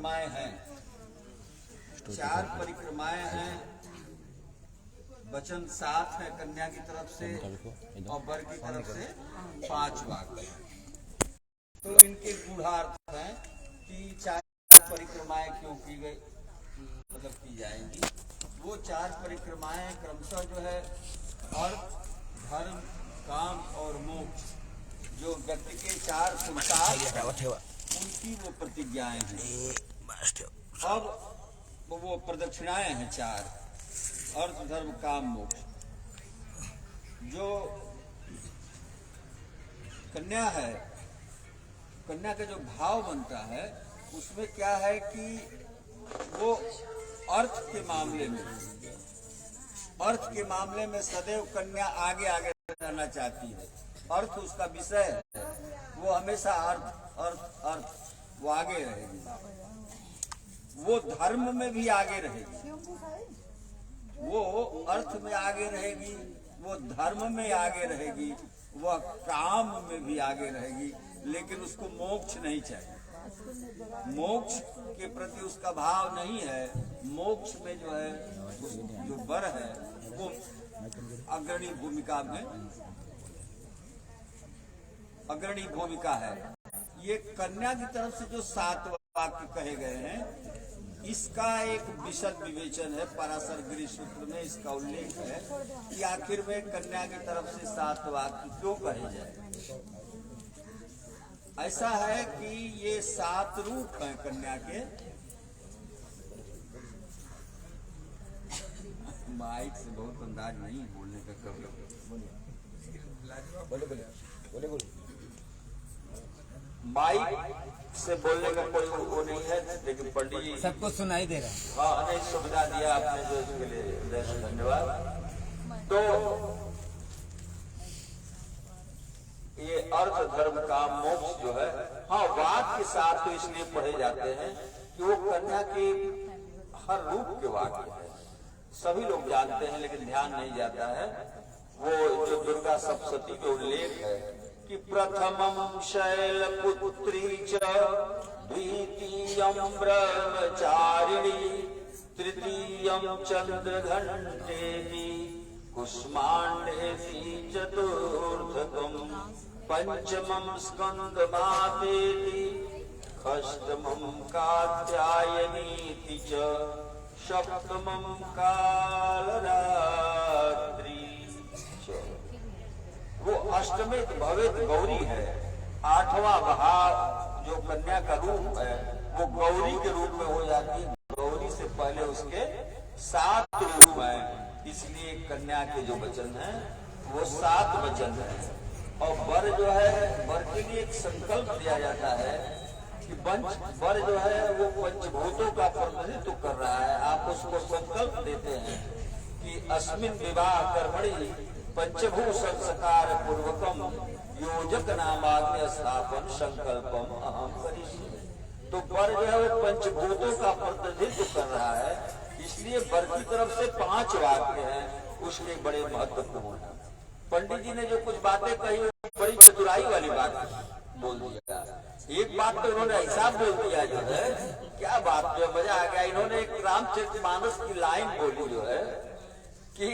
परिक्रमाएं हैं, 4 परिक्रमाएं हैं। वचन 7 है कन्या की तरफ से और वर की तरफ से 5 वाक्य। तो इनके गूढ़ार्थ हैं कि 4 परिक्रमाएं क्यों की गई, मतलब की जाएंगी। वो 4 परिक्रमाएं क्रमशः जो है अर्थ, धर्म, काम और मोक्ष, जो व्यक्ति के 4 पुरुषार्थ उनकी वो प्रतिज्ञाएं हैं। अब वो प्रदक्षिणाएं हैं 4, अर्थ, धर्म, काम, मोक्ष। जो कन्या है, कन्या का जो भाव बनता है उसमें क्या है कि वो अर्थ के मामले में सदैव कन्या आगे आगे रहना चाहती है। अर्थ उसका विषय है, वो हमेशा अर्थ वो आगे रहेगी। वो धर्म में भी आगे रहेगी, वो अर्थ में आगे रहेगी, वो धर्म में आगे रहेगी, वह काम में भी आगे रहेगी। लेकिन उसको मोक्ष नहीं चाहिए, मोक्ष के प्रति उसका भाव नहीं है। मोक्ष में जो है जो वर है वो अग्रणी भूमिका है। ये कन्या की तरफ से जो 7 वाक्य कहे गए हैं, इसका एक विशद विवेचन है। पराशर गृह सूत्र में इसका उल्लेख है कि आखिर में कन्या की तरफ से 7 वाक्य क्यों कहे जाए। ऐसा है कि ये 7 रूप हैं कन्या के। माइक से बहुत अंदाज नहीं बोलने का, बोले माइक से बोलने का कोई वो नहीं है, लेकिन पंडित जी सबको सुनाई दे रहा है। हाँ, अनेक सुविधा दिया आपने, जो इसके लिए धन्यवाद। तो ये अर्थ, धर्म, काम, मोक्ष जो है, हाँ, वाक्य 7 तो इसलिए पढ़े जाते हैं कि वो कन्या के हर रूप के वाक्य है। सभी लोग जानते हैं लेकिन ध्यान नहीं जाता है। वो जो दुर्गा सप्तशती के उल्लेख है कि प्रथमं शैलपुत्री च, द्वितीयं ब्रह्मचारिणी, तृतीयं चंद्रघंटेति, कुष्मांडेति, चतुर्थकं पंचमं स्कंदमातेति, षष्ठमं कात्यायनीति च, सप्तमं कालरात्रि। वो अष्टमित भवेत गौरी है। 8वां भाव जो कन्या का रूप है वो गौरी के रूप में हो जाती है। गौरी से पहले उसके 7 रूप हैं, इसलिए कन्या के जो वचन है वो 7 वचन है। और वर जो है, वर के लिए एक संकल्प दिया जाता है कि वर जो है वो पंचभूतों का प्रतिनिधित्व कर रहा है। आप उसको संकल्प देते हैं कि अस्मिन विवाह कर्मणि पंचभूत संस्कार पूर्वकम योजक नामाज्ञा स्थापन संकल्पम अहम करिष्ये। तो वर जो है वो पंचभूतों का प्रतिनिधित्व कर रहा है, इसलिए वर की तरफ से 5 वाक्य हैं, उसके बड़े महत्वपूर्ण है। पंडित जी ने जो कुछ बातें कही बड़ी चतुराई वाली बात बोल दिया। एक बात तो उन्होंने ऐसा बोल दिया जो है, क्या बात जो मजा आ गया। इन्होंने एक रामचरितमानस की लाइन बोली जो है कि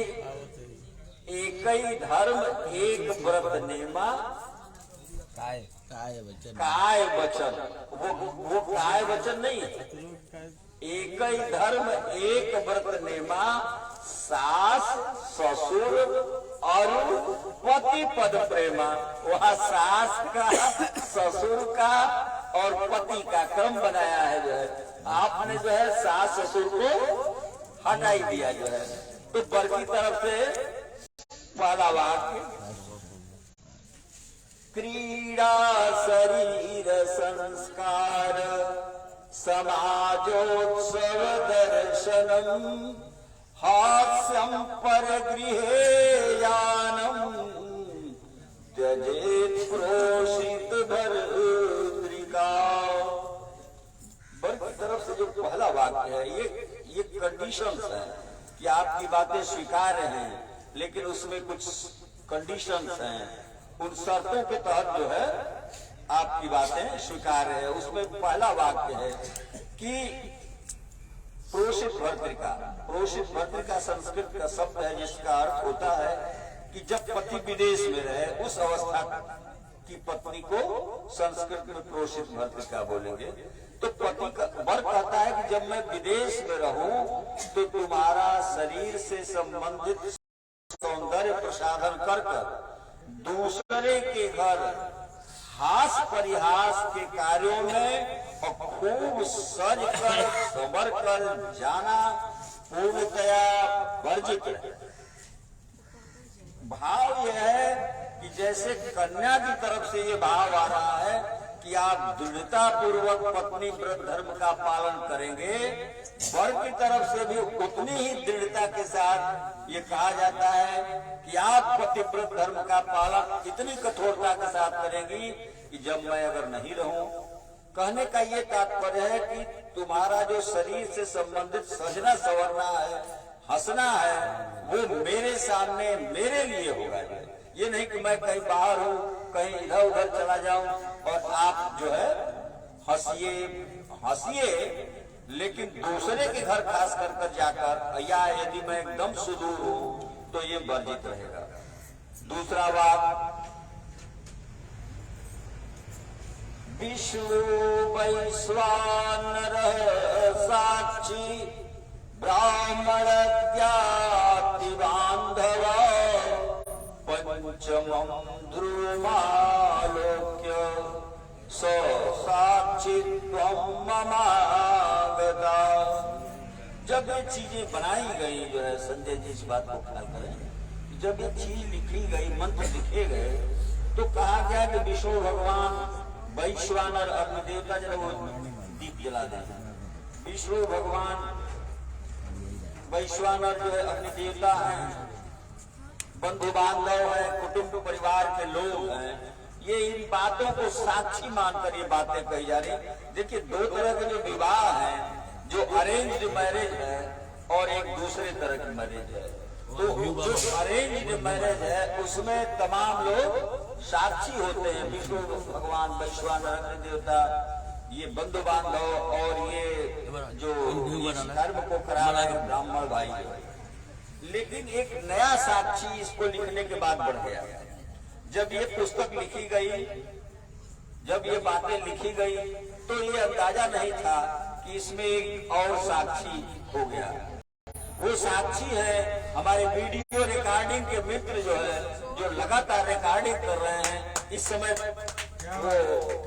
एक ही धर्म एक व्रत नेमा, काय वचन। वो काय वचन नहीं, एक ही धर्म एक व्रत नेमा, सास ससुर और पति पद प्रेमा। वहाँ सास का, ससुर का और पति का क्रम बनाया है जो है। आपने जो है सास ससुर को हटाई दिया जो है। तो वर की तरफ से पहला वाक्य, क्रीड़ा शरीर संस्कार समाजोत्सव दर्शनम, हास्यं परगृहे यानम, त्यजेत प्रोषित भर्तृका। वर की तरफ से जो पहला वाक्य है ये कंडीशंस है कि आपकी बातें स्वीकार्य हैं, लेकिन उसमें कुछ कंडीशंस हैं। उन शर्तों के तहत जो है आपकी बातें स्वीकार्य है। उसमें पहला वाक्य है कि प्रोषित भर्तृका। प्रोषित भर्तृका संस्कृत का शब्द है जिसका अर्थ होता है कि जब पति विदेश में रहे उस अवस्था की पत्नी को संस्कृत में प्रोषित भर्तृका बोलेंगे। तो पति का वर कहता है कि जब मैं विदेश में रहूं तो तुम्हारा शरीर से संबंधित सौंदर्य प्रसाधन कर दूसरे के घर हास परिहास के कार्यों में और खूब सज कर संवर कर जाना पूर्णतया वर्जित है। भाव यह है कि जैसे कन्या की तरफ से ये भाव आ रहा है कि आप दृढ़ता पूर्वक पत्नी व्रत धर्म का पालन करेंगे, वर की तरफ से भी उतनी ही दृढ़ता के साथ ये कहा जाता है कि आप पतिव्रत धर्म का पालन इतनी कठोरता के साथ करेंगी कि जब मैं अगर नहीं रहूं। कहने का ये तात्पर्य है कि तुम्हारा जो शरीर से संबंधित सजना संवरना है, हंसना है, वो मेरे सामने मेरे लिए होगा। ये नहीं कि मैं कहीं बाहर हूं, कहीं इधर उधर चला जाऊं और आप जो है हंसिए लेकिन दूसरे के घर खास कर जाकर, या यदि मैं एकदम सुदूर हूं तो ये वर्जित रहेगा। दूसरा वाक्य विष्णु वैश्वानर साक्षी ब्राह्मण ज्ञाति बांधव पंचमं ध्रुवमालोक्य साक्षी ममागता। जब ये चीजें बनाई गई, जो है संजय जी इस बात को ख्याल करें, जब ये चीज लिखी गई, मंत्र लिखे गए, तो कहा गया कि विष्णु भगवान वैश्वानर अग्निदेवता जो वो दीप जला दें। विष्णु भगवान वैश्वानर जो है अग्निदेवता है, बंधु बांधव है, कुटुंब परिवार के लोग हैं। ये इन बातों को साक्षी मानकर ये बातें कही जा रही। देखिए, दो तरह के जो विवाह हैं, जो अरेंज्ड मैरिज है और एक दूसरे तरह की मैरिज है। तो जो अरेंज्ड मैरिज है उसमें तमाम लोग साक्षी होते हैं, विष्णु भगवान वैश्वानर देवता, ये बंधु बांधव और ये जो इस धर्म को करा रहे ब्राह्मण भाई। लेकिन एक नया साक्षी इसको लिखने के बाद बढ़ गया। जब ये पुस्तक लिखी गई, जब ये बातें लिखी गई, तो ये अंदाजा नहीं था कि इसमें एक और साक्षी हो गया। वो साक्षी है हमारे वीडियो रिकॉर्डिंग के मित्र जो है, जो लगातार रिकॉर्डिंग कर रहे हैं। इस समय वो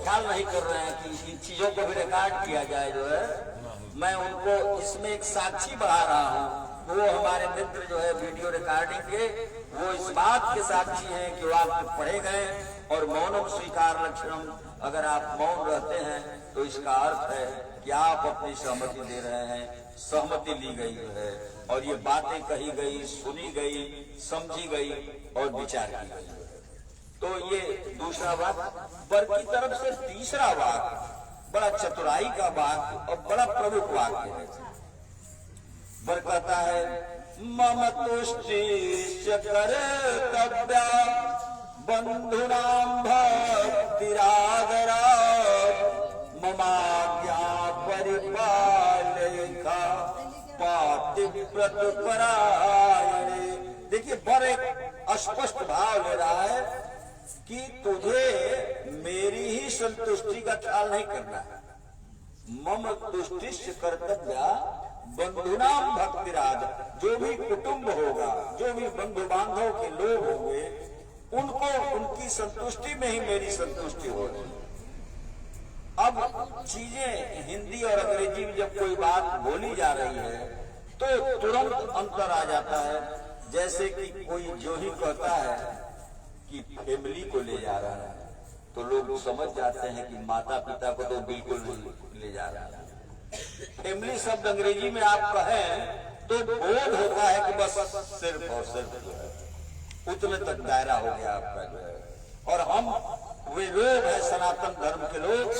ख्याल नहीं कर रहे हैं कि इन चीजों को भी रिकॉर्ड किया जाए। जो है मैं उनको इसमें एक साक्षी बढ़ा रहा हूँ। वो हमारे मित्र जो है वीडियो रिकॉर्डिंग के, वो इस बात के साक्षी हैं कि वाक्य पढ़े गए और मौनम स्वीकार लक्षणम। अगर आप मौन रहते हैं तो इसका अर्थ है कि आप अपनी सहमति दे रहे हैं, सहमति ली गई है और ये बातें कही गई, सुनी गई, समझी गई और विचार की गई। तो ये दूसरा वाक्य। वर की तरफ से तीसरा वाक्य बड़ा चतुराई का वाक्य और बड़ा प्रमुख वाक्य है। वर कहता है मम तुष्टि कर्तव्या बंधुनां भक्तिरादरा ममाज्ञा परिपालयिका पातिव्रत परायणे। देखिए, वर एक स्पष्ट भाव ले रहा है कि तुझे मेरी ही संतुष्टि का ख्याल नहीं करना है। मम तुष्टिश्च कर्तव्या बंधुनाम भक्तिराज। जो भी कुटुंब होगा, जो भी बंधु बांधव के लोग होंगे, उनको उनकी संतुष्टि में ही मेरी संतुष्टि होगी। अब चीजें हिंदी और अंग्रेजी में जब कोई बात बोली जा रही है तो तुरंत अंतर आ जाता है। जैसे कि कोई जो ही कहता है कि फैमिली को ले जा रहा है, तो लोग समझ जाते हैं कि माता पिता को तो बिल्कुल नहीं ले जा रहा है। फैमिली शब्द अंग्रेजी में आप कहें तो बोध होता है कि बस सिर्फ और सिर्फ जो है उतने तक दायरा हो गया आपका जो है। और हम वे लोग हैं सनातन धर्म के लोग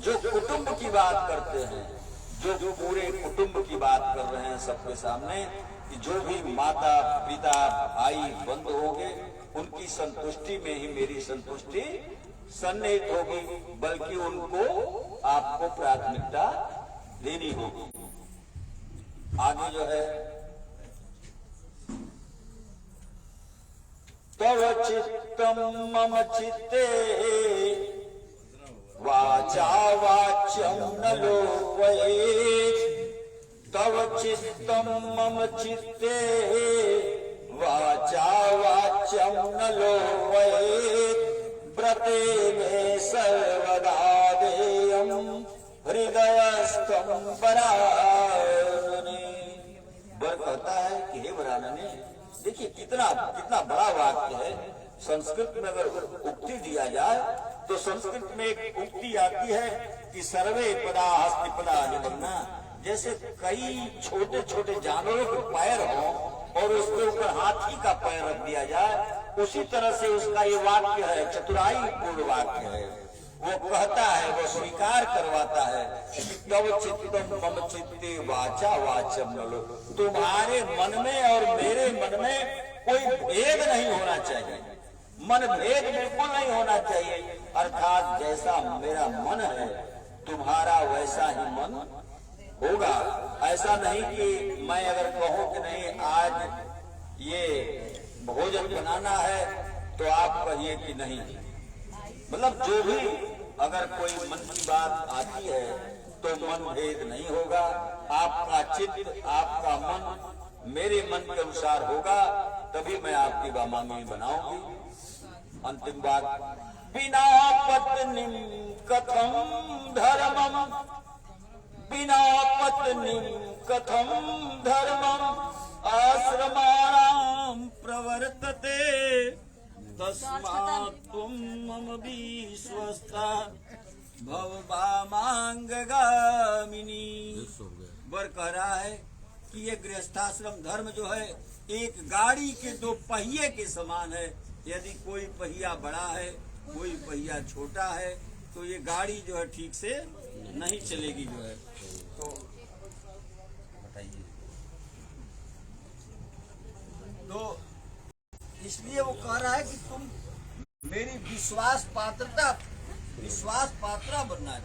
जो कुटुंब की बात करते हैं, जो पूरे कुटुंब की बात कर रहे हैं सबके सामने कि जो भी माता पिता भाई बंधु होंगे उनकी संतुष्टि में ही मेरी संतुष्टि सन्निहित होगी, बल्कि उनको आपको प्राथमिकता देनी होगी। आगे जो है, तव चित्तम मम चित्ते वाचा वाच्यम न लोपयेत्, तव चित्तम मम चित्ते वाचा वाच्यम न लोपयेत्, व्रते में सर्वदा देयम् हृदयस्थम वरानने। वर कहता है कि हे वरानने, देखिए कितना कितना बड़ा वाक्य है। संस्कृत में अगर उक्ति दिया जाए तो संस्कृत में एक उक्ति आती है कि सर्वे पदा हस्तिपदा निबन्ना। जैसे कई छोटे छोटे जानवरों के पैर हो और उसके ऊपर हाथी का पैर रख दिया जाए, उसी तरह से उसका ये वाक्य है, चतुराई पूर्ण वाक्य है। वो कहता है, वो स्वीकार करवाता है, तव चित्तम मम चित्ते वाचा वाचम न लो। तुम्हारे मन में और मेरे मन में कोई भेद नहीं होना चाहिए, मन भेद बिल्कुल नहीं होना चाहिए। अर्थात जैसा मेरा मन है तुम्हारा वैसा ही मन होगा। ऐसा नहीं कि मैं अगर कहूं कि नहीं आज ये भोजन बनाना है तो आप कहिए कि नहीं। मतलब जो भी अगर कोई मन की बात आती है तो मन भेद नहीं होगा। आपका चित्त आपका मन मेरे मन के अनुसार होगा, तभी मैं आपकी वामांगी बनाऊंगी। अंतिम बात, बिना पत्नी कथम धर्मम, बिना पत्नी कथम धर्मम आश्रमाणाम प्रवर्तते, तस्मात् तुम मम विश्वस्ता भव वामांगगामिनी। वर कह रहा है कि ये गृहस्थाश्रम धर्म जो है एक गाड़ी के दो पहिए के समान है। यदि कोई पहिया बड़ा है कोई पहिया छोटा है तो ये गाड़ी जो है ठीक से नहीं चलेगी जो है। तो बताइए, तो इसलिए वो कह रहा है कि तुम मेरी विश्वास पात्रा बनना है।